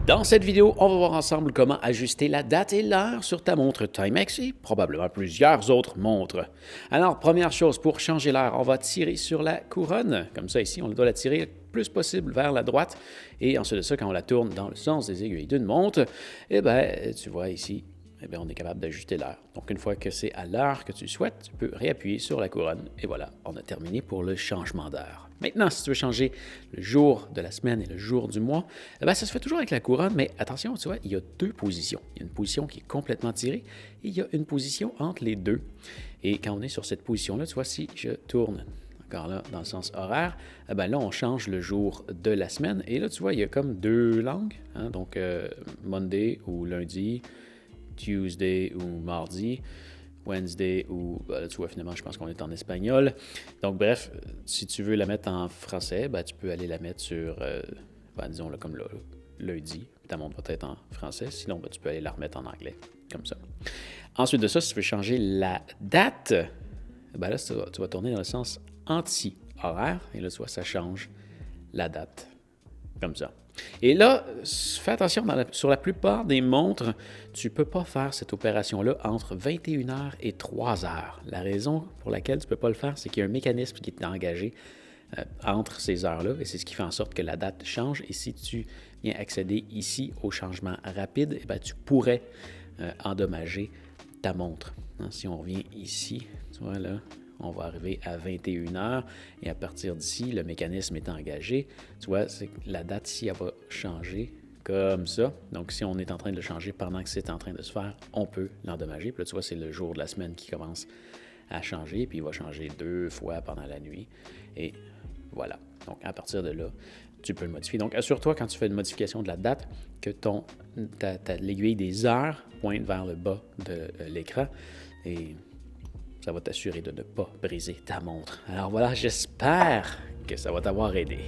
Dans cette vidéo, on va voir ensemble comment ajuster la date et l'heure sur ta montre Timex et probablement plusieurs autres montres. Alors, première chose, pour changer l'heure, on va tirer sur la couronne. Comme ça, ici, on doit la tirer le plus possible vers la droite. Et ensuite de ça, quand on la tourne dans le sens des aiguilles d'une montre, eh bien, tu vois ici, eh bien, on est capable d'ajuster l'heure. Donc, une fois que c'est à l'heure que tu souhaites, tu peux réappuyer sur la couronne. Et voilà, on a terminé pour le changement d'heure. Maintenant, si tu veux changer le jour de la semaine et le jour du mois, eh bien, ça se fait toujours avec la couronne, mais attention, tu vois, il y a deux positions. Il y a une position qui est complètement tirée et il y a une position entre les deux. Et quand on est sur cette position-là, tu vois, si je tourne encore là dans le sens horaire, eh bien, là, on change le jour de la semaine. Et là, tu vois, il y a comme deux langues, hein, donc Monday ou lundi, Tuesday ou mardi, Wednesday ou, là, tu vois, finalement, je pense qu'on est en espagnol. Donc, bref, si tu veux la mettre en français, ben, tu peux aller la mettre sur, disons, là, comme là, lundi. Ta montre va être en français. Sinon, ben, tu peux aller la remettre en anglais, comme ça. Ensuite de ça, si tu veux changer la date, ben là, tu vas tourner dans le sens anti-horaire. Et là, tu vois, ça change la date, comme ça. Et là, fais attention, sur la plupart des montres, tu ne peux pas faire cette opération-là entre 21h et 3h. La raison pour laquelle tu ne peux pas le faire, c'est qu'il y a un mécanisme qui est engagé entre ces heures-là, et c'est ce qui fait en sorte que la date change. Et si tu viens accéder ici au changement rapide, eh bien, tu pourrais endommager ta montre. Hein, si on revient ici, tu vois là, on va arriver à 21h et à partir d'ici, le mécanisme est engagé. Tu vois, c'est la date ici, elle va changer comme ça. Donc, si on est en train de le changer pendant que c'est en train de se faire, on peut l'endommager. Puis là, tu vois, c'est le jour de la semaine qui commence à changer, puis il va changer 2 fois pendant la nuit. Et voilà. Donc, à partir de là, tu peux le modifier. Donc, assure-toi quand tu fais une modification de la date que l'aiguille des heures pointe vers le bas de l'écran et ça va t'assurer de ne pas briser ta montre. Alors voilà, j'espère que ça va t'avoir aidé.